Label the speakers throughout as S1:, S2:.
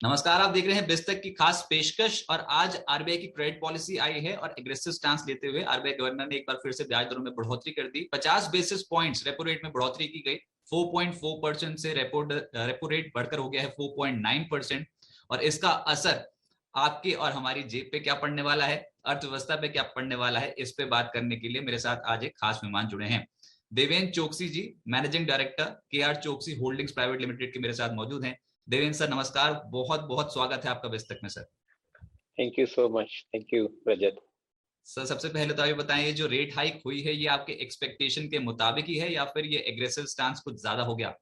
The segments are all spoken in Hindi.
S1: नमस्कार, आप देख रहे हैं बिस्तक की खास पेशकश। और आज आरबीआई की क्रेडिट पॉलिसी आई है और एग्रेसिव स्टांस लेते हुए आरबीआई गवर्नर ने एक बार फिर से ब्याज दरों में बढ़ोतरी कर दी। 50 बेसिस पॉइंट्स रेपो रेट में बढ़ोतरी की गई। 4.4% से रेपो रेट बढ़कर हो गया है 4.9%। और इसका असर आपके और हमारी जेब पे क्या पड़ने वाला है, अर्थव्यवस्था पे क्या पड़ने वाला है, इस पे बात करने के लिए मेरे साथ आज एक खास मेहमान जुड़े हैं। Devendra Choksey ji, managing director KR Choksey holdings private limited के मेरे साथ मौजूद हैं। देवेंद्र सर नमस्कार, बहुत बहुत स्वागत है आपका बिस्तक में sir.
S2: Thank you so much. Thank you Rajat.
S1: Sir सबसे पहले तो आप बताएं, ये जो रेट हाइक हुई है ये आपके एक्सपेक्टेशन के मुताबिक ही है या फिर ये एग्रेसिव स्टांस कुछ ज्यादा हो गया?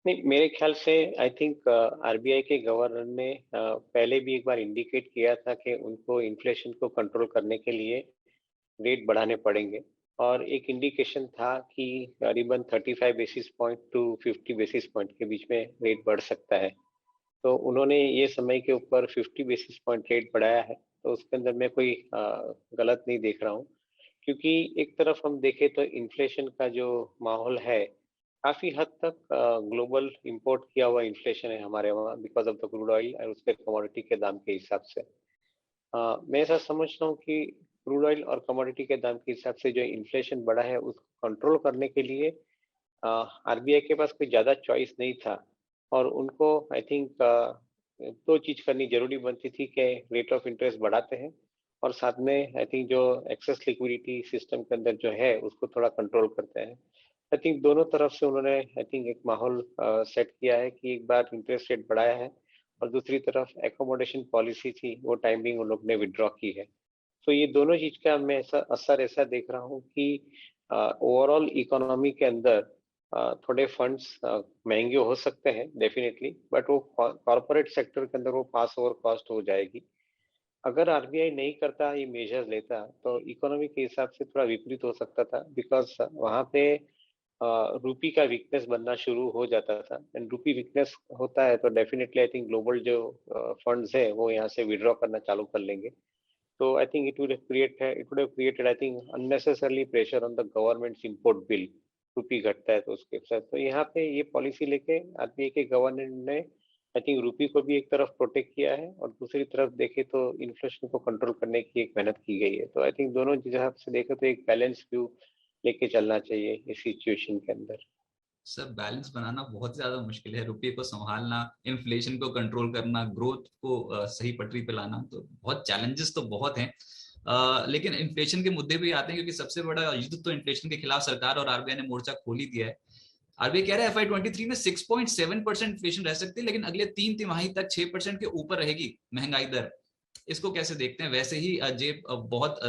S2: नहीं, मेरे ख्याल से आई थिंक आरबीआई के गवर्नर ने पहले भी एक बार इंडिकेट किया था कि उनको इन्फ्लेशन को कंट्रोल करने के लिए रेट बढ़ाने पड़ेंगे। और एक इंडिकेशन था कि करीबन 35 basis point two 50 basis point के बीच में रेट बढ़ सकता है। तो उन्होंने ये समय के ऊपर 50 बेसिस पॉइंट रेट बढ़ाया है, तो उसके अंदर मैं कोई गलत नहीं देख रहा हूँ। क्योंकि एक तरफ हम देखें तो इन्फ्लेशन का जो माहौल है, काफी हद तक ग्लोबल इंपोर्ट किया हुआ इन्फ्लेशन है हमारे वहाँ, because of the crude oil और उसके कमोडिटी के दाम के हिसाब से। मैं ऐसा समझता हूँ कि क्रूड ऑयल और कमोडिटी के दाम के हिसाब से जो इन्फ्लेशन बढ़ा है उसको कंट्रोल करने के लिए आरबीआई के पास कोई ज्यादा चॉइस नहीं था। और उनको आई थिंक दो चीज करनी जरूरी बनती थी कि रेट ऑफ इंटरेस्ट बढ़ाते हैं और साथ में आई थिंक जो एक्सेस लिक्विडिटी सिस्टम के अंदर जो है उसको थोड़ा कंट्रोल करते हैं। आई थिंक दोनों तरफ से उन्होंने आई थिंक एक माहौल सेट किया है कि एक बार इंटरेस्ट रेट बढ़ाया है और दूसरी तरफ एकोमोडेशन पॉलिसी थी वो टाइमिंग उन लोग ने विड्रॉ की है। तो ये दोनों चीज का मैं ऐसा असर ऐसा देख रहा हूँ कि ओवरऑल इकोनॉमी के अंदर थोड़े फंड्स महंगे हो सकते हैं डेफिनेटली, बट वो कॉर्पोरेट सेक्टर के अंदर वो पास ओवर कॉस्ट हो जाएगी। अगर आरबीआई नहीं करता ये मेजर्स लेता तो इकोनॉमी के हिसाब से थोड़ा विपरीत हो सकता था, बिकॉज वहां पे रूपी का वीकनेस बनना शुरू हो जाता था। एंड रूपी वीकनेस होता है तो डेफिनेटली आई थिंक ग्लोबल जो फंड्स है वो यहाँ से विड्रॉ करना चालू कर लेंगे। तो I think it would have created I think unnecessarily pressure on the governments import bill. रूपी घटता है तो उसके साथ तो यहाँ पे ये पॉलिसी लेके आरबीआई के गवर्नर ने आई थिंक रूपी को भी एक तरफ प्रोटेक्ट किया है और दूसरी तरफ देखे तो इन्फ्लेशन को कंट्रोल करने की एक मेहनत की गई है। तो आई थिंक दोनों हिसाब से देखे तो एक बैलेंस व्यू लेके चलना चाहिए इस सिचुएशन के अंदर।
S1: सर बैलेंस बनाना बहुत ज्यादा मुश्किल है, रुपये को संभालना, इन्फ्लेशन को कंट्रोल करना, ग्रोथ को सही पटरी पे लाना, तो बहुत चैलेंजेस तो बहुत हैं। लेकिन इन्फ्लेशन के मुद्दे भी आते हैं क्योंकि सबसे बड़ा युद्ध तो इन्फ्लेशन के खिलाफ सरकार और आरबीआई ने मोर्चा खोल ही दिया है। आरबीआई कह रहा है FY23 में 6.7% इन्फ्लेशन रह सकती है, लेकिन अगले 3 तिमाही तक 6% के ऊपर रहेगी महंगाई दर। इसको कैसे देखते हैं? वैसे ही बहुत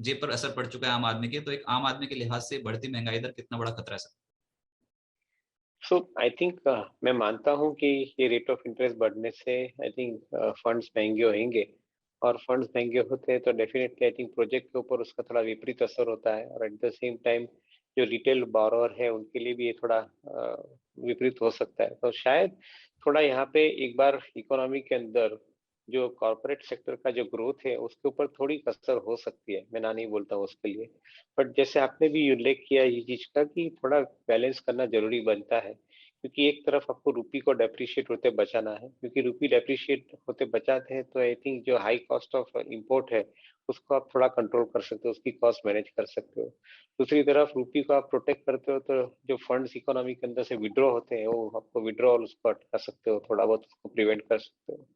S1: जेब पर असर पड़ चुका है आम आदमी के, तो एक आम आदमी के लिहाज से बढ़ती महंगाई दर कितना बड़ा खतरा है?
S2: सो आई थिंक मैं मानता हूँ कि ये रेट ऑफ इंटरेस्ट बढ़ने से आई थिंक फंड्स महंगे होंगे। और फंड्स महंगे होते हैं तो डेफिनेटली आई थिंक प्रोजेक्ट के ऊपर उसका थोड़ा विपरीत असर होता है और एट द सेम टाइम जो रिटेल बोरोअर है उनके लिए भी ये थोड़ा विपरीत हो सकता है। तो शायद थोड़ा यहाँ पे एक बार इकोनॉमी के अंदर जो कॉर्पोरेट सेक्टर का जो ग्रोथ है उसके ऊपर थोड़ी कसर हो सकती है, मैं ना नहीं बोलता हूँ उसके लिए। बट जैसे आपने भी उल्लेख किया ये चीज का कि थोड़ा बैलेंस करना जरूरी बनता है, क्योंकि एक तरफ आपको रूपी को डेप्रिशिएट होते बचाना है, क्योंकि रूपी डेप्रिशिएट होते बचाते हैं तो आई थिंक जो हाई कॉस्ट ऑफ इंपोर्ट है उसको आप थोड़ा कंट्रोल कर सकते हो, उसकी कॉस्ट मैनेज कर सकते हो। दूसरी तरफ रूपी को आप प्रोटेक्ट करते हो तो जो फंड्स इकोनॉमी के अंदर से विड्रॉ होते हैं वो आपको विड्रॉल उसको अटका सकते हो, थोड़ा बहुत उसको प्रिवेंट कर सकते हो।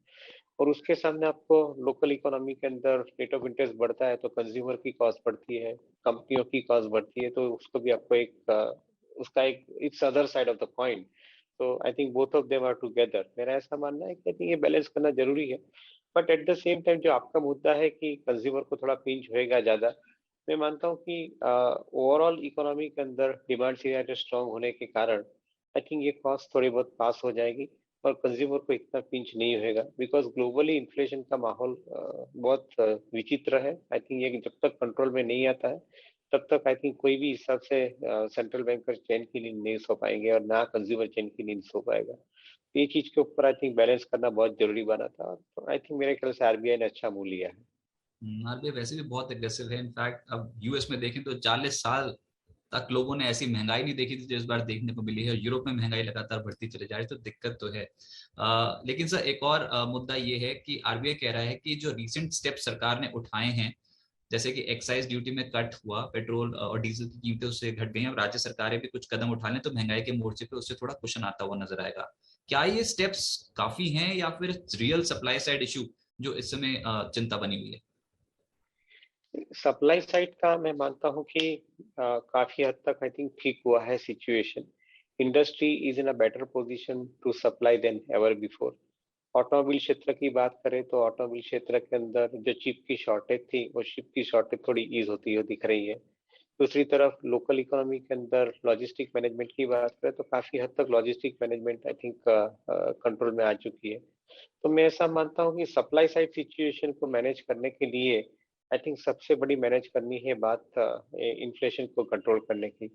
S2: और उसके सामने आपको लोकल इकोनॉमी के अंदर रेट ऑफ इंटरेस्ट बढ़ता है तो कंज्यूमर की कॉस्ट बढ़ती है, कंपनियों की कॉस्ट बढ़ती है, तो उसको भी आपको एक उसका एक it's other side of the coin. तो I think both of them are together. मेरा ऐसा मानना है कि आई थिंक ये बैलेंस करना जरूरी है। But at the same time जो आपका मुद्दा है कि कंज्यूमर को थोड़ा पिंच होएगा ज्यादा, मैं मानता हूँ कि ओवरऑल इकोनॉमी के अंदर डिमांड सिनेरियो स्ट्रांग होने के कारण आई थिंक ये कॉस्ट थोड़ी बहुत पास हो जाएगी और कंज्यूमर को इतना पिंच नहीं होएगा, बिकॉज ग्लोबली इन्फ्लेशन का माहौल बहुत विचित्र है। आई थिंक ये जब तक कंट्रोल में नहीं आता है तब तक आई थिंक कोई भी हिसाब से सेंट्रल बैंकर चैन की नींद नहीं सो पाएंगे और ना कंज्यूमर चैन की नींद सो पाएगा। तो ये चीज के ऊपर आई थिंक बैलेंस करना बहुत जरूरी बना था, तो आई थिंक मेरे ख्याल से आरबीआई ने अच्छा मूव लिया है।
S1: आरबीआई वैसे भी बहुत एग्रेसिव है। इनफैक्ट अब यूएस में देखें तो 40 साल तक लोगों ने ऐसी महंगाई नहीं देखी थी जो इस बार देखने को मिली है। यूरोप में महंगाई लगातार बढ़ती चली जा रही है, तो दिक्कत तो है। लेकिन सर एक और मुद्दा ये है कि आरबीआई कह रहा है कि जो रिसेंट स्टेप सरकार ने उठाए हैं, जैसे कि एक्साइज ड्यूटी में कट हुआ, पेट्रोल और डीजल की कीमतें उससे घट गई हैं, अब राज्य सरकारें भी कुछ कदम उठा लें तो महंगाई के मोर्चे पे उससे थोड़ा कुशन आता हुआ नजर आएगा। क्या ये स्टेप्स काफी हैं या फिर रियल सप्लाई साइड इशू जो इस समय चिंता बनी हुई है?
S2: सप्लाई साइड का मैं मानता हूं कि काफी हद तक आई थिंक ठीक हुआ है situation. Industry is in a better position to supply than ever before. Automobile क्षेत्र की बात करें तो ऑटोमोबाइल क्षेत्र के अंदर जो चिप की शॉर्टेज थी, वो चिप की शॉर्टेज थोड़ी ईज होती हुई दिख रही है। दूसरी तरफ लोकल इकोनॉमी के अंदर लॉजिस्टिक मैनेजमेंट की बात करें तो काफी हद तक logistic management I think control में आ चुकी है। तो मैं ऐसा मानता हूँ कि सप्लाई साइड सिचुएशन को मैनेज करने के लिए आई थिंक सबसे बड़ी मैनेज करनी है बात इन्फ्लेशन को कंट्रोल करने की।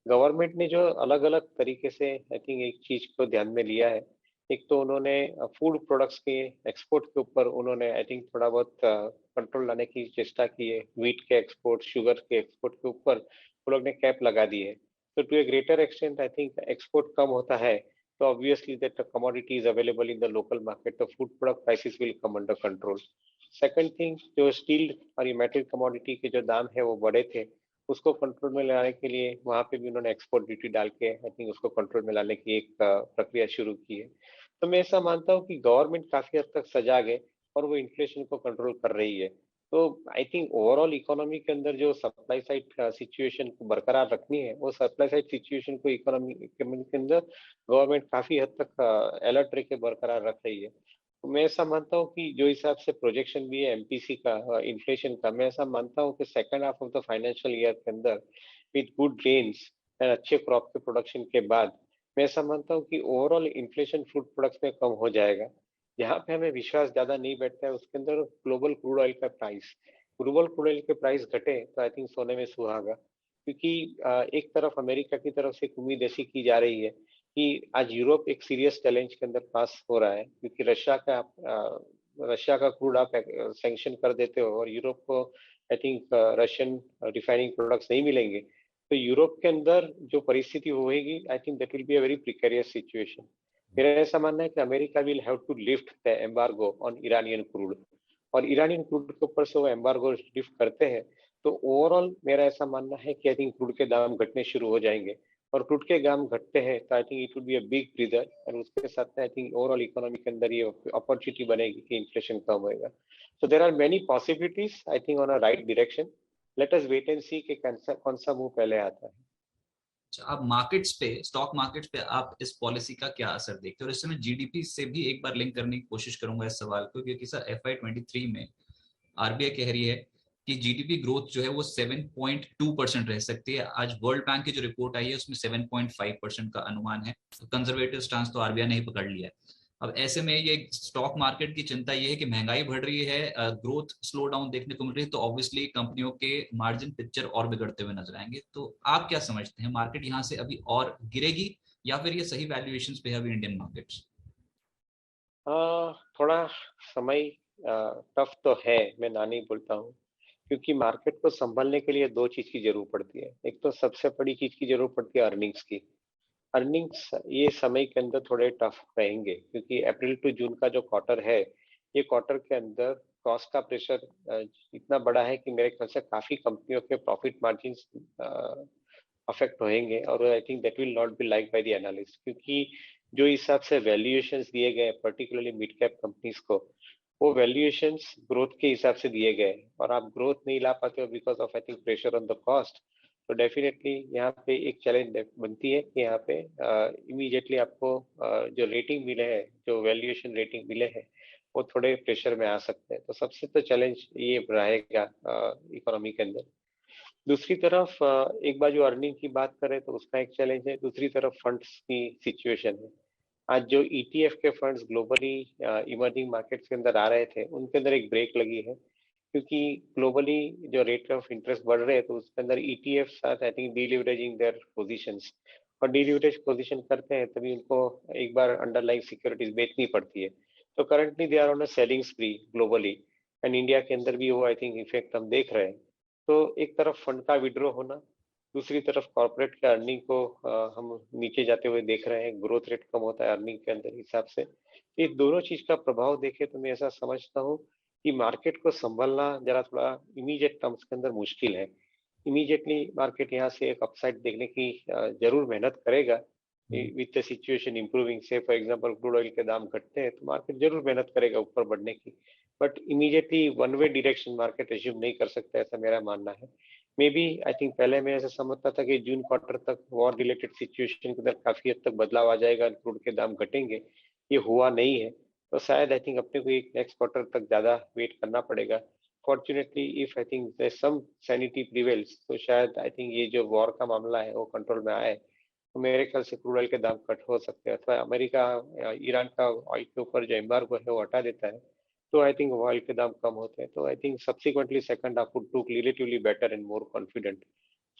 S2: गवर्नमेंट ने जो अलग अलग तरीके से आई थिंक एक चीज को ध्यान में लिया है। एक तो उन्होंने फूड प्रोडक्ट्स के एक्सपोर्ट के ऊपर उन्होंने आई थिंक थोड़ा बहुत कंट्रोल लाने की चेष्टा की है। व्हीट के एक्सपोर्ट, शुगर के एक्सपोर्ट के ऊपर वो लोग ने कैप लगा दी है। तो to a greater extent I think export कम होता है तो obviously that commodity is available in the local market, तो food product prices will come under control. Second thing, जो स्टील और ये मेटल कमोडिटी के जो दाम है वो बढ़े थे, उसको कंट्रोल में लाने के लिए वहां पे भी उन्होंने एक्सपोर्ट ड्यूटी डाल के आई थिंक उसको कंट्रोल में लाने की एक प्रक्रिया शुरू की है। तो मैं ऐसा मानता हूँ कि गवर्नमेंट काफी हद तक सजाग है और वो इन्फ्लेशन को कंट्रोल कर रही है। तो आई थिंक ओवरऑल इकोनॉमी के अंदर जो सप्लाई साइड सिचुएशन को बरकरार रखनी है, वो सप्लाई साइड सिचुएशन को इकोनॉमी के अंदर गवर्नमेंट काफी हद तक अलर्ट रह के बरकरार रख रही है। तो मैं ऐसा मानता हूँ कि जो हिसाब से प्रोजेक्शन भी है एमपीसी का इन्फ्लेशन का, मैं ऐसा मानता हूँ कि second half of the financial year के अंदर विद गुड रेन्स एंड अच्छे क्रॉप के प्रोडक्शन के बाद मैं ऐसा मानता हूँ कि ओवरऑल इन्फ्लेशन फूड प्रोडक्ट्स में कम हो जाएगा। जहाँ पे हमें विश्वास ज्यादा नहीं बैठता है उसके अंदर ग्लोबल क्रूड ऑयल का प्राइस, ग्लोबल क्रूड ऑयल के प्राइस घटे तो आई थिंक सोने में सुहागा। क्योंकि एक तरफ अमेरिका की तरफ से एक उम्मीद ऐसी की जा रही है कि आज यूरोप एक सीरियस चैलेंज के अंदर पास हो रहा है, क्योंकि रशिया का क्रूड आप सैंक्शन कर देते हो और यूरोप को I think Russian refining products नहीं मिलेंगे, तो यूरोप के अंदर जो परिस्थिति होगी I think that will be a very precarious situation. मेरा ऐसा मानना है कि America will have to lift the embargo on Iranian crude, और इरानियन क्रूड के ऊपर से वो एम्बार्गो लिफ्ट करते हैं तो ओवरऑल मेरा ऐसा मानना है कि आई थिंक क्रूड के दाम घटने शुरू हो जाएंगे। और क्रूड के दाम घटते हैं तो I think it would be a big breather, और उसके साथ में आई थिंक ओवरऑल इकोनॉमी के अंदर ये अपॉर्चुनिटी बनेगी कि इन्फ्लेशन कम होएगा। So there are many possibilities I think on a right direction. Let us wait and see कि कौन सा मुंह पहले आता है।
S1: अच्छा, आप मार्केट्स पे, स्टॉक मार्केट्स पे आप इस पॉलिसी का क्या असर देखते हो? और इस समय जीडीपी से भी एक बार लिंक करने की कोशिश करूंगा इस सवाल को, क्योंकि सर FY23 में आरबीआई कह रही है कि जीडीपी ग्रोथ जो है वो 7.2% रह सकती है। आज वर्ल्ड बैंक की जो रिपोर्ट आई है उसमें 7.5% का अनुमान है। तो कंजर्वेटिव स्टांस तो आरबीआई ने ही पकड़ लिया है। अब ऐसे में ये स्टॉक मार्केट की चिंता ये है कि महंगाई बढ़ रही है, ग्रोथ स्लो डाउन देखने को मिल रही है, तो ऑब्वियसली कंपनियों के मार्जिन पिक्चर और बिगड़ते हुए नजर आएंगे। तो आप क्या समझते हैं, मार्केट यहाँ से अभी और गिरेगी या फिर ये सही वैल्यूएशन पे है अभी इंडियन मार्केट्स?
S2: थोड़ा समय टफ तो है, मैं ना नहीं बोलता हूँ, क्योंकि मार्केट को संभलने के लिए दो चीज की जरूरत पड़ती है। एक तो सबसे बड़ी चीज की जरूरत पड़ती है अर्निंग्स की। अर्निंग्स ये समय के अंदर थोड़े टफ रहेंगे, क्योंकि अप्रैल टू जून का जो क्वार्टर है, ये क्वार्टर के अंदर कॉस्ट का प्रेशर इतना बड़ा है कि मेरे ख्याल से काफी कंपनियों के प्रॉफिट मार्जिन अफेक्ट होंगे, और आई think that will not be like by the analyst. क्योंकि जो हिसाब से वैल्यूएशंस दिए गए पर्टिकुलरली मिड कैप कंपनीज को, वो वैल्यूएशंस ग्रोथ के हिसाब से दिए गए, और आप ग्रोथ नहीं ला पाते हो because of I think pressure on the cost. तो डेफिनेटली यहाँ पे एक चैलेंज बनती है कि यहाँ पे इमीडिएटली आपको जो रेटिंग मिले हैं, जो वैल्यूएशन रेटिंग मिले हैं, वो थोड़े प्रेशर में आ सकते हैं। तो सबसे तो चैलेंज ये रहेगा इकोनॉमी के अंदर। दूसरी तरफ एक बार जो अर्निंग की बात करें तो उसका एक चैलेंज है, दूसरी तरफ फंड्स की सिचुएशन है। आज जो ईटीएफ के फंड्स ग्लोबली इमर्जिंग मार्केट्स के अंदर आ रहे थे, उनके अंदर एक ब्रेक लगी है, क्योंकि ग्लोबली जो रेट ऑफ इंटरेस्ट बढ़ रहे हैं तो उसके अंदर ईटीएफ साथ आई थिंक डीलिवरेजिंग देयर पोजीशंस, और डीलिवरेज पोजीशन करते हैं तभी उनको एक बार अंडरलाइंग सिक्योरिटीज बेचनी पड़ती है। तो currently they are on a selling spree globally, and India के अंदर भी वो आई थिंक इफेक्ट हम देख रहे हैं। तो एक तरफ फंड का विड्रॉ होना, दूसरी तरफ कॉर्पोरेट के अर्निंग को हम नीचे जाते हुए देख रहे हैं, ग्रोथ रेट कम होता है अर्निंग के अंदर हिसाब से। ये दोनों चीज का प्रभाव देखे तो मैं ऐसा समझता हूँ कि मार्केट को संभलना जरा थोड़ा इमीडिएट टर्म्स के अंदर मुश्किल है। इमीडिएटली मार्केट यहाँ से एक अपसाइड देखने की जरूर मेहनत करेगा विद द सिचुएशन इंप्रूविंग। से फॉर एग्जांपल क्रूड ऑयल के दाम घटते हैं तो मार्केट जरूर मेहनत करेगा ऊपर बढ़ने की, but immediately one way direction market assume नहीं कर सकता, ऐसा मेरा मानना है। मे बी आई थिंक पहले मैं ऐसा समझता था कि जून क्वार्टर तक वॉर रिलेटेड सिचुएशन के अंदर काफी हद तक बदलाव आ जाएगा, क्रूड के दाम घटेंगे। ये हुआ नहीं है, तो शायद आई थिंक अपने को एक नेक्स्ट क्वार्टर तक ज्यादा वेट करना पड़ेगा। Fortunately if I think some sanity prevails, तो शायद आई थिंक ये जो वॉर का मामला है वो कंट्रोल में आए, तो मेरे ख्याल से क्रूड ऑयल के दाम कट हो सकते हैं, अथवा अमेरिका ईरान का ऑयल के ऊपर जो एम्बार्गो है वो हटा देता है, तो आई थिंक ऑयल के दाम कम होते हैं। तो I think subsequently second half would look relatively better and more confident.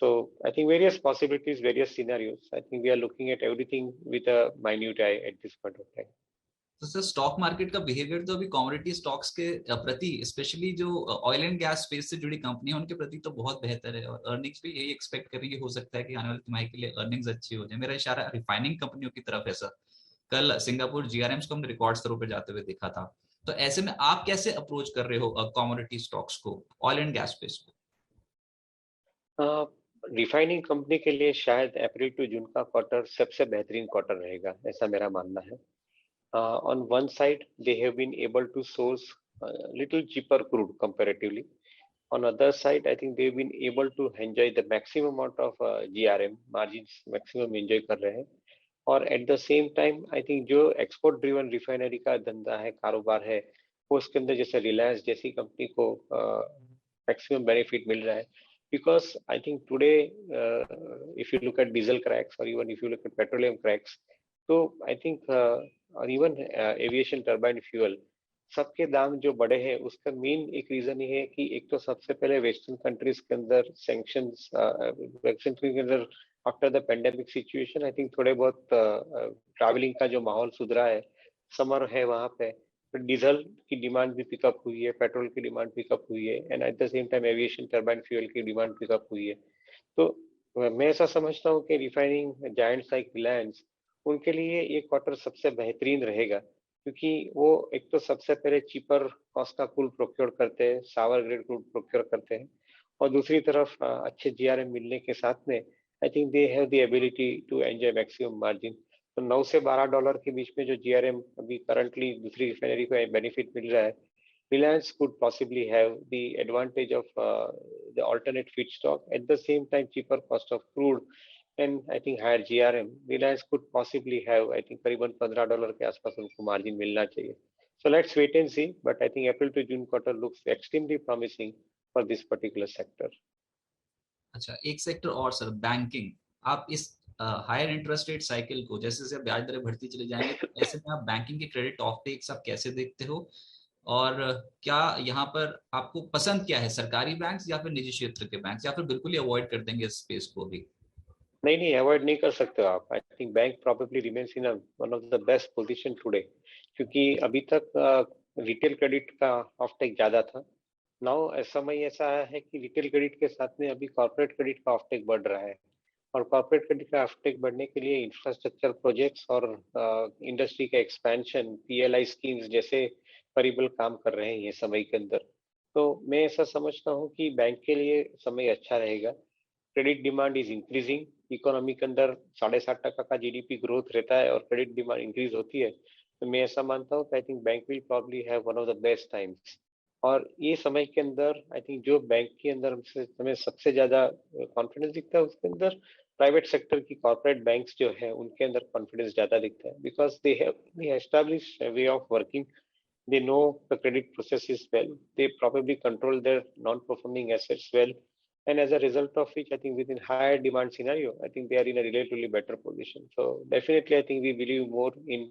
S2: So I think various possibilities, various scenarios. I think we are looking at everything with a minute eye at this point of time.
S1: तो सर स्टॉक मार्केट का बिहेवियर तो अभी कमोडिटी स्टॉक्स के प्रति, स्पेशली जो ऑयल एंड गैस स्पेस से जुड़ी कंपनी है उनके प्रति तो बहुत बेहतर है, और अर्निंग्स भी यही एक्सपेक्ट कर रही है, हो सकता है कि आने वाली तिमाही के लिए अर्निंग्स अच्छी हो जाए। मेरा इशारा रिफाइनिंग कंपनियों की तरफ है सर। कल सिंगापुर जीआरएम्स को हमने रिकॉर्ड स्तरों पर जाते हुए देखा था। तो ऐसे में आप कैसे अप्रोच कर रहे हो कमोडिटी स्टॉक्स को, ऑयल एंड गैस स्पेस को?
S2: रिफाइनिंग कंपनी के लिए शायद अप्रैल टू जून का क्वार्टर सबसे बेहतरीन क्वार्टर रहेगा, ऐसा मेरा मानना है। On one side, they have been able to source little cheaper crude comparatively. On other side, I think they've been able to enjoy the maximum amount of GRM margins, maximum enjoy कर रहे हैं। और eight the same time I think जो एक्सपोर्ट ड्रिवन रिफाइनरी का धंधा है, कारोबार है, वो उसके अंदर जैसे रिलायंस जैसी कंपनी को मैक्सिमम बेनिफिट मिल रहा है। Because I think today if you look at diesel cracks और even if you look at petroleum cracks, तो आई थिंक और इवन एविएशन टर्बाइन फ्यूल, सबके दाम जो बढ़े हैं उसका मेन एक रीजन ये है कि एक तो सबसे पहले वेस्टर्न कंट्रीज के अंदर सैंक्शंस, वेस्टर्न के अंदर after the pandemic situation I think थोड़े बहुत ट्रैवलिंग का जो माहौल सुधरा है, समर है वहां पे, तो डीजल की डिमांड भी पिकअप हुई है, पेट्रोल की डिमांड पिकअप हुई है, and at the same time aviation turbine fuel की डिमांड पिकअप हुई है। तो मैं ऐसा समझता हूँ कि रिफाइनिंग जायंट्स लाइक रिलायंस, उनके लिए ये क्वार्टर सबसे बेहतरीन रहेगा, क्योंकि वो एक तो सबसे पहले चीपर कॉस्ट का क्रूड प्रोक्योर करते हैं, सावर ग्रेड क्रूड प्रोक्योर करते हैं, और दूसरी तरफ अच्छे जीआरएम मिलने के साथ में I think they have the ability to enjoy maximum margin. तो 9 से $12 के बीच में जो जीआरएम अभी करंटली दूसरी रिफाइनरी को बेनिफिट मिल रहा है, Reliance could possibly have the advantage of the alternate feedstock, at the same time cheaper cost of crude, and I think higher GRM. Reliance could possibly have, I think करीबन $15 के आसपास उनको मार्जिन मिलना चाहिए। So let's wait and see, but I think April to June quarter looks extremely promising for this particular sector.
S1: अच्छा, एक सेक्टर और सर, बैंकिंग। आप इस हायर इंटरेस्ट रेट साइकिल को, जैसे जैसे ब्याज दरें बढ़ती चली जाएंगी, तो ऐसे में आप बैंकिंग के क्रेडिट ऑफटेक्स आप कैसे देखते हो, और क्या यहाँ पर आपको पसंद क्या है, सरकारी बैंक्स या फिर निजी क्षेत्र के बैंक्स, या फिर बिल्कुल ही अवॉइड कर देंगे इस स्पेस को भी?
S2: नहीं, अवॉइड नहीं कर सकते हो आप। I think bank probably remains in one of the best position today, क्योंकि अभी तक रिटेल क्रेडिट का ऑफटेक ज्यादा था। नाउ समय ऐसा है कि रिटेल क्रेडिट के साथ में अभी कॉर्पोरेट क्रेडिट का ऑफटेक बढ़ रहा है, और कॉर्पोरेट क्रेडिट का ऑफटेक बढ़ने के लिए इंफ्रास्ट्रक्चर प्रोजेक्ट्स और इंडस्ट्री का एक्सपेंशन, पीएलआई स्कीम्स जैसे परिबल काम कर रहे हैं ये समय के अंदर। तो मैं ऐसा समझता हूँ कि बैंक के लिए समय अच्छा रहेगा। Credit demand is increasing, economy के अंदर 7.5% का जीडीपी ग्रोथ रहता है और क्रेडिट डिमांड इंक्रीज होती है, तो मैं ऐसा मानता हूँ I think bank will probably have one of the best times. और ये समय के अंदर आई थिंक जो बैंक के अंदर हमें सबसे ज्यादा कॉन्फिडेंस दिखता है, उसके अंदर प्राइवेट सेक्टर की कॉर्पोरेट बैंक्स जो है उनके अंदर कॉन्फिडेंस ज्यादा दिखता है, because they have established way of working, they know the credit processes well, they probably control their non-performing assets well, and as a result of which I think within higher demand scenario I think they are in a relatively better position. So definitely I think we believe more in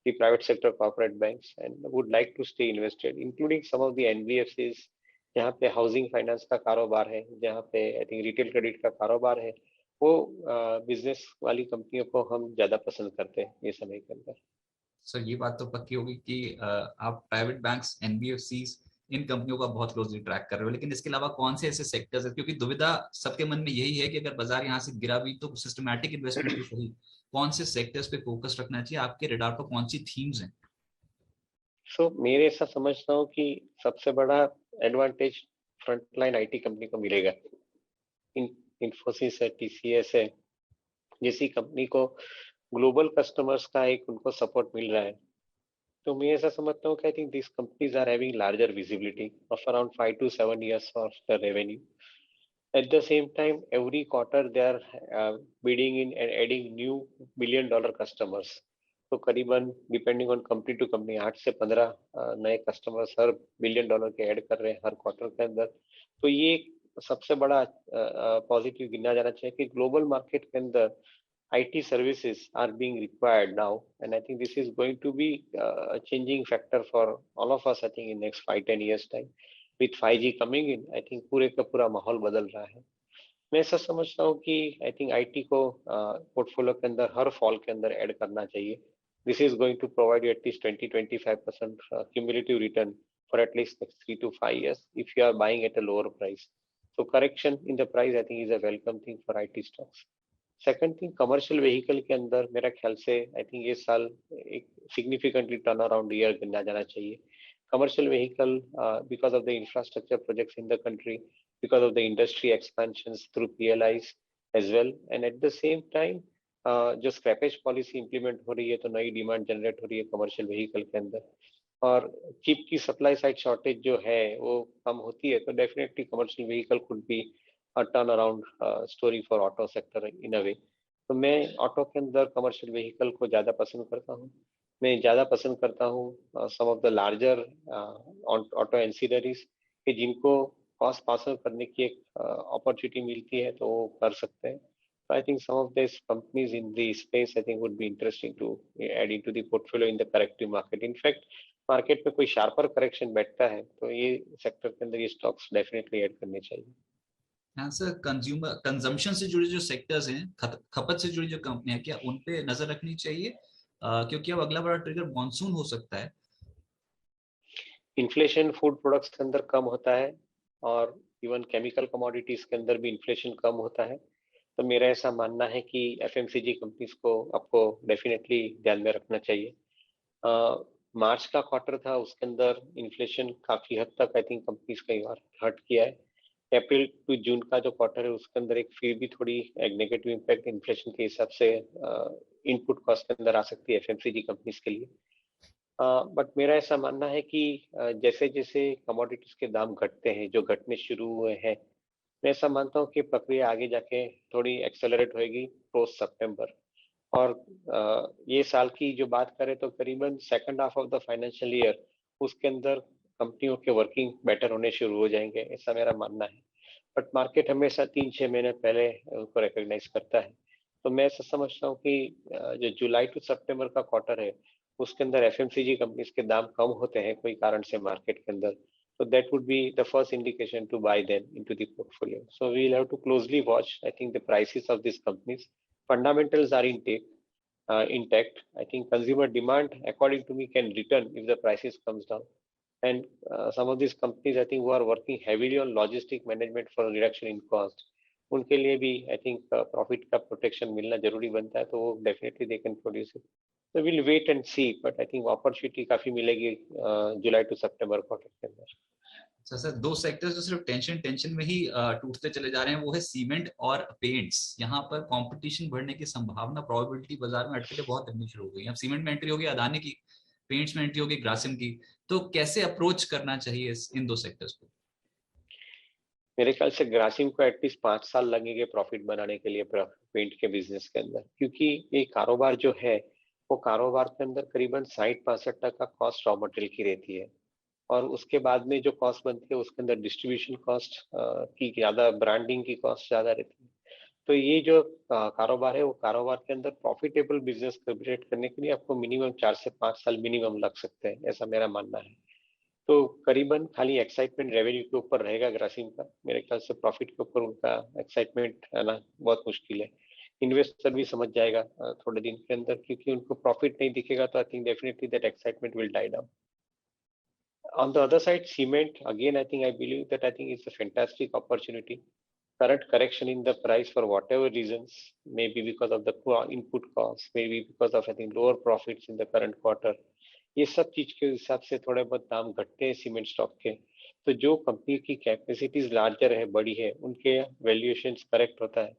S2: the private sector corporate banks and would like to stay invested, including some of the NBFCs जहाँ पे हाउसिंग फाइनेंस का कारोबार है, जहाँ पे आई थिंक रिटेल क्रेडिट का कारोबार है, वो बिजनेस वाली कंपनियों को हम ज्यादा पसंद करते हैं ये समय के अंदर।
S1: सर ये बात तो पक्की होगी कि आप प्राइवेट बैंक्स, एनबीएफसीज इन कंपनियों का बहुत क्लोजली ट्रैक कर रहे हो, लेकिन इसके अलावा कौन से ऐसे सेक्टर्स है, क्योंकि दुविधा सबके मन में यही है कि अगर बाजार यहाँ से गिरा भी तो सिस्टमैटिक इन्वेस्टमेंट भी सही, कौन से सेक्टर्स पे फोकस रखना चाहिए, आपके रडार पर कौन सी थीम्स हैं?
S2: मेरे ऐसा समझता हूँ कि सबसे बड़ा एडवांटेज फ्रंटलाइन आईटी कंपनी को मिलेगा। इन इन्फोसिस है, टीसीएस है, जैसी कंपनी को ग्लोबल कस्टमर्स का एक उनको सपोर्ट मिल रहा है। तो मैं ऐसा समझता हूँ कि I think this companies are having larger visibility of around 5 to 7 years of the revenue. At the same time, every quarter they are bidding in and adding new $1 billion customers. तो करीबन depending on company to company 8 से 15 नए कस्टमर्स हर $1 बिलियन के ऐड कर रहे हैं हर क्वार्टर के अंदर। तो ये सबसे बड़ा पॉजिटिव गिना जाना चाहिए कि ग्लोबल मार्केट के अंदर IT services are being required now, and I think this is going to be a changing factor for all of us. I think in next 5-10 years time, with 5G coming in, I think पूरे का पूरा माहौल बदल रहा है। मैं ऐसा समझता हूँ कि आई थिंक IT को पोर्टफोलियो के अंदर हर फॉल के अंदर ऐड करना चाहिए। This is going to provide you at least 20-25% cumulative return for at least next 3 to 5 years if you are buying at a lower price. So correction in the price I think is a welcome thing for IT stocks. Second thing, commercial vehicle के अंदर मेरा ख्याल से आई थिंक ये साल एक सिग्निफिकेंटली टर्न अराउंड ईयर गिना जाना चाहिए। Commercial vehicle because of the infrastructure projects in the country, because of the industry expansions through PLIs as well, and at the same time जो स्क्रैपेज पॉलिसी इंप्लीमेंट हो रही है तो नई डिमांड जनरेट हो रही है कमर्शियल व्हीकल के अंदर, और चिप की सप्लाई साइड शॉर्टेज जो है वो कम होती है, तो definitely commercial vehicle could be turn around story for auto sector in a way. तो मैं ऑटो के अंदर कमर्शियल व्हीकल को ज़्यादा पसंद करता हूँ। मैं ज़्यादा पसंद करता हूँ some of the larger auto ancillaries कि जिनको कॉस्ट पास करने की एक अपॉर्चुनिटी मिलती है तो वो कर सकते हैं। I think some of these companies in the space I think would be interesting to add into the portfolio in the corrective market. In fact, market में कोई शार्पर करेक्शन बैठता है तो ये सेक्टर के अंदर ये स्टॉक्स डेफिनेटली ऐड करने चाहिए।
S1: हाँ सर, कंज्यूमर कंजम्पशन से जुड़े जो सेक्टर्स हैं, खपत से जुड़ी जो कंपनियां, क्या उन पे नजर रखनी चाहिए? क्योंकि अब अगला बड़ा ट्रिगर मॉनसून हो सकता है।
S2: इन्फ्लेशन फूड प्रोडक्ट्स के अंदर कम होता है और इवन केमिकल कमोडिटीज के अंदर भी इन्फ्लेशन कम होता है। तो मेरा ऐसा मानना है कि FMCG कंपनीज को आपको डेफिनेटली ध्यान में रखना चाहिए। मार्च का क्वार्टर था, उसके अंदर इन्फ्लेशन काफी हद तक आई थिंक कंपनीज कई बार हर्ट किया है। अप्रैल टू जून का जो क्वार्टर है उसके अंदर एक फिर भी थोड़ी एक नेगेटिव इम्पैक्ट इन्फ्लेशन के हिसाब से इनपुट कॉस्ट के अंदर आ सकती है FMCG कंपनीज के लिए। बट मेरा ऐसा मानना है कि जैसे जैसे कमोडिटीज के दाम घटते हैं, जो घटने शुरू हुए हैं, मैं ऐसा मानता हूँ कि प्रक्रिया आगे जाके थोड़ी एक्सेलरेट होगी पोस्ट सितंबर। और ये साल की जो बात करें तो करीबन second half of the financial year उसके अंदर कंपनियों के वर्किंग बेटर होने शुरू हो जाएंगे, ऐसा मेरा मानना है। बट मार्केट हमेशा 3-6 महीने पहले उनको रिकॉग्नाइज करता है। तो मैं ऐसा समझता हूँ कि जो जुलाई टू सितंबर का क्वार्टर है उसके अंदर FMCG कंपनीज के दाम कम होते हैं कोई कारण से मार्केट के अंदर, so that would be the first indication to buy them into the portfolio. So we'll have to closely watch, I think, the prices of these companies. Fundamentals are intact. I think consumer demand, according to me, can return if the prices comes down. And some of these companies, I think, who are working heavily on logistic management for reduction in cost, उनके लिए भी I think profit का protection मिलना जरूरी बनता है, तो वो definitely they can produce it. So we'll wait and see, but I think opportunity काफी मिलेगी जुलाई टू सितंबर क्वार्टर के अंदर।
S1: अच्छा सर, दो सेक्टर्स जो सिर्फ टेंशन टेंशन में ही टूटते चले जा रहे हैं, वो है सीमेंट और पेंट्स। यहाँ पर कंपटीशन बढ़ने की संभावना, प्रोबेबिलिटी बाजार में अटकलें बहुत लगनी शुरू हो गई। अब सीमेंट में एंट्री होगी अदानी की, पेंट्स में एंट्री होगी ग्रासिम की, तो कैसे अप्रोच करना चाहिए इन दो सेक्टर्स को?
S2: मेरे ख्याल से ग्रासिम को एटलीस्ट 5 साल लगेंगे प्रॉफिट बनाने के लिए पेंट के बिजनेस के अंदर, क्योंकि ये कारोबार जो है वो कारोबार के अंदर करीबन 60-65% कॉस्ट रॉ मटेरियल की रहती है, और उसके बाद में जो कॉस्ट बनती है उसके अंदर डिस्ट्रीब्यूशन कॉस्ट की ज्यादा, ब्रांडिंग की कॉस्ट ज्यादा रहती है। तो ये जो कारोबार है वो कारोबार के अंदर प्रॉफिटेबल बिजनेस क्रिएट करने के लिए आपको मिनिमम 4 से 5 साल मिनिमम लग सकते हैं, ऐसा मेरा मानना है। तो करीबन खाली एक्साइटमेंट रेवेन्यू के ऊपर रहेगा ग्रासिम का, मेरे ख्याल से प्रॉफिट के ऊपर उनका एक्साइटमेंट आना बहुत मुश्किल है। इन्वेस्टर भी समझ जाएगा थोड़े दिन के अंदर, क्योंकि उनको प्रॉफिट नहीं दिखेगा तो I think definitely that excitement will die down. On the other side, cement, again, I believe that it's a fantastic opportunity. Current correction in the price for whatever reasons, maybe because of the poor input costs, maybe because of lower profits in the current quarter, ये सब चीज के हिसाब से थोड़े बहुत दाम घटते हैं सीमेंट स्टॉक के। तो जो कंपनी की कैपेसिटीज लार्जर है, बड़ी है, उनके वैल्यूएशन करेक्ट होता है,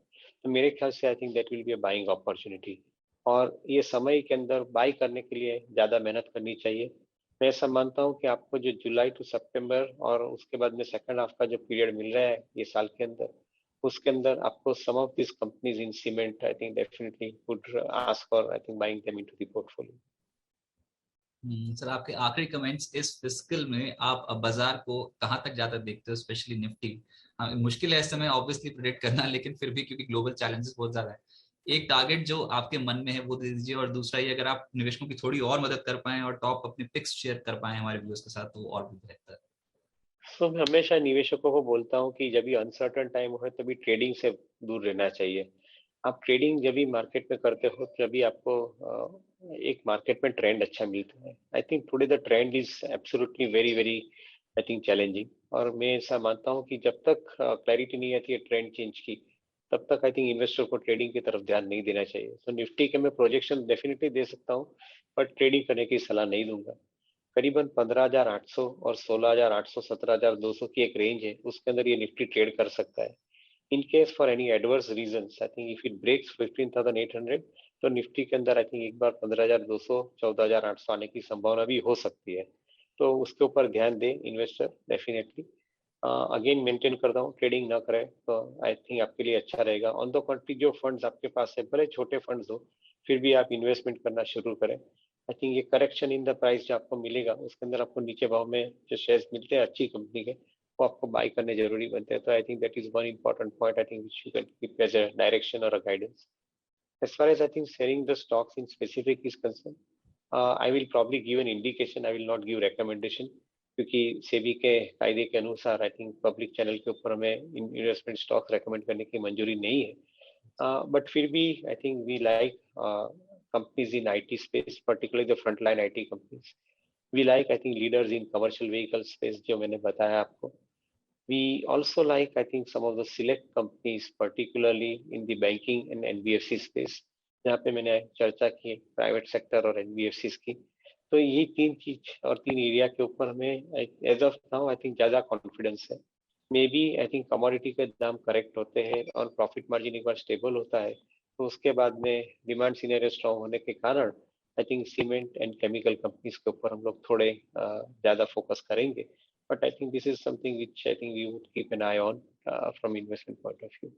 S2: तो मेरे ख्याल से आई think that will be a buying opportunity. और ये समय के अंदर बाई करने के लिए ज्यादा मेहनत करनी चाहिए। मैं ऐसा मानता हूँ कि आपको जो जुलाई टू सितंबर और उसके बाद में सेकंड हाफ का जो पीरियड मिल रहा है ये साल के अंदर, उसके अंदर आपको some of this companies in cement I think definitely would ask for I think buying them into the portfolio.
S1: Sir, आपके आखिरी कमेंट्स, इस फिस्कल में आप बाजार को कहां तक ज्यादा देखते हो, स्पेशली निफ्टी? मुश्किल है इस समय ऑब्वियसली प्रेडिक्ट करना, लेकिन फिर भी क्योंकि ग्लोबल चैलेंजेस बहुत ज्यादा है, एक टारगेट जो आपके मन में है वो दे दीजिए, और दूसरा ये अगर आप निवेशकों की थोड़ी और मदद कर पाए और टॉप अपने पिक्स शेयर कर पाए हमारे व्यूअर्स के साथ तो और भी बेहतर।
S2: तो मैं हमेशा निवेशकों को बोलता हूँ कि जब भी अनसर्टन टाइम हो तभी ट्रेडिंग से दूर रहना चाहिए। आप ट्रेडिंग जब भी मार्केट में करते हो तभी आपको एक मार्केट में ट्रेंड अच्छा मिलता है। आई think today the trend is absolutely very very I think challenging. और मैं ऐसा मानता हूँ कि जब तक क्लैरिटी नहीं आती है ट्रेंड चेंज की, तब तक आई थिंक इन्वेस्टर को ट्रेडिंग की तरफ ध्यान नहीं देना चाहिए। तो निफ्टी के मैं प्रोजेक्शन डेफिनेटली दे सकता हूँ, बट ट्रेडिंग करने की सलाह नहीं दूंगा। करीबन 15,800 और 16,800 17,200 की एक रेंज है, उसके अंदर ये निफ्टी ट्रेड कर सकता है। In case for any adverse reasons I think if it breaks 15,800, तो निफ्टी के अंदर आई थिंक एक बार 15,200 14,800 आने की संभावना भी हो सकती है। तो उसके ऊपर ध्यान दें इन्वेस्टर डेफिनेटली। अगेन मेंटेन करता हूँ, ट्रेडिंग ना करें तो आई थिंक आपके लिए अच्छा रहेगा। ऑन द कंट्री जो फंड्स आपके पास है, भले छोटे फंड्स हो, फिर भी आप इन्वेस्टमेंट करना शुरू करें। आई थिंक ये करेक्शन इन द प्राइस जो आपको मिलेगा उसके अंदर आपको नीचे भाव में जो शेयर्स मिलते हैं अच्छी कंपनी के, वो आपको बाय करने जरूरी बनते हैं। तो I think that is one important point I think which you can keep as a direction और a guidance. As far as I think sharing the stocks in specific is concerned, I will probably give an indication. I will not give recommendation, क्योंकि सेबी के कायदे के अनुसार आई थिंक पब्लिक चैनल के ऊपर हमें इन्वेस्टमेंट स्टॉक्स रेकमेंड करने की मंजूरी नहीं है। बट फिर भी I think we like companies in IT space, particularly the frontline IT companies. We like I think leaders in commercial vehicle space, जो मैंने बताया आपको। We also like, I think, some of the select companies, particularly in the banking and NBFC space, जहाँ पे मैंने चर्चा की प्राइवेट सेक्टर और NBFCs की। तो ये तीन चीज और तीन एरिया के ऊपर हमें as of now I think ज्यादा कॉन्फिडेंस है। Maybe I think commodity के दाम करेक्ट होते हैं और प्रॉफिट मार्जिन एक बार स्टेबल होता है, तो उसके बाद में डिमांड सिनेरियो स्ट्रॉन्ग होने के कारण I think cement and chemical companies के ऊपर हम लोग थोड़े ज्यादा फोकस करेंगे। But I think this is something which I think we would keep an eye on from investment point of view.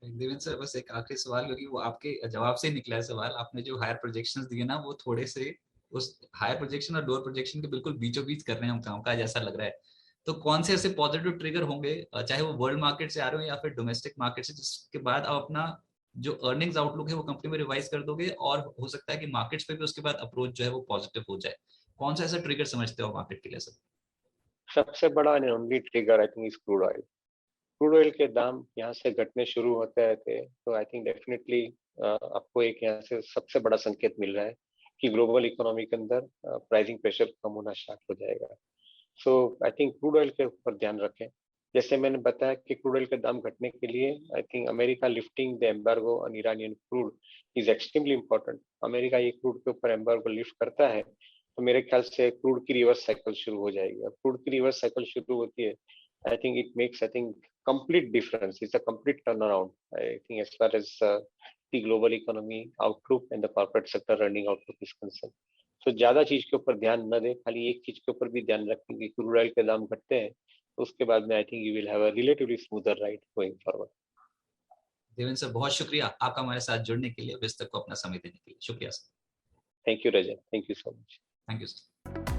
S1: Devendra sir, बस एक आखिरी सवाल, क्योंकि वो आपके जवाब से ही निकला है सवाल। आपने जो हायर प्रोजेक्शंस दिए ना, वो थोड़े से उस हायर प्रोजेक्शन और लोअर प्रोजेक्शन के बिल्कुल बीचों बीच कर रहे हैं हम काम का, जैसा लग रहा है। तो कौन से ऐसे पॉजिटिव ट्रिगर होंगे, चाहे वो वर्ल्ड मार्केट से आ रहे हो या फिर डोमेस्टिक मार्केट से, जिसके बाद आप अपना जो अर्निंग्स आउटलुक है वो कंपनी में रिवाइज कर दोगे, और हो सकता है कि मार्केट्स पे भी उसके बाद अप्रोच जो है वो पॉजिटिव हो जाए? कौन सा ऐसा ट्रिगर समझते हो मार्केट के लिए सर?
S2: सबसे बड़ा and only trigger I think is crude oil. Crude oil के दाम यहाँ से घटने शुरू होते रहते, तो आई थिंक डेफिनेटली आपको एक यहाँ से सबसे बड़ा संकेत मिल रहा है कि ग्लोबल इकोनॉमी के अंदर प्राइसिंग प्रेशर कम होना स्टार्ट हो जाएगा। सो आई थिंक क्रूड ऑयल के ऊपर ध्यान रखें। जैसे मैंने बताया कि क्रूड ऑयल के दाम घटने के लिए I think America lifting the embargo on Iranian crude is extremely important. America ये क्रूड के ऊपर एम्बार्गो लिफ्ट करता है तो मेरे ख्याल से क्रूड की रिवर्स साइकिल शुरू हो जाएगी। अब क्रूड की रिवर्स साइकिल शुरू होती है, I think it makes I think complete difference. It's a complete turnaround, I think, as far as the global economy outlook and the corporate sector earning outlook is concerned. So ज्यादा चीज के ऊपर ध्यान न दें, खाली एक चीज के ऊपर भी ध्यान रखें कि क्रूड ऑयल के दाम घटते हैं, तो उसके बाद में I think you will have a relatively smoother ride going forward.
S1: Devendra sir, बहुत शुक्रिया आपका हमारे साथ जुड़ने के लिए, विस्तृत को अपना समय देने के लिए। शुक्रिया sir.
S2: Thank you Rajat, thank you so much.
S1: Thank you sir.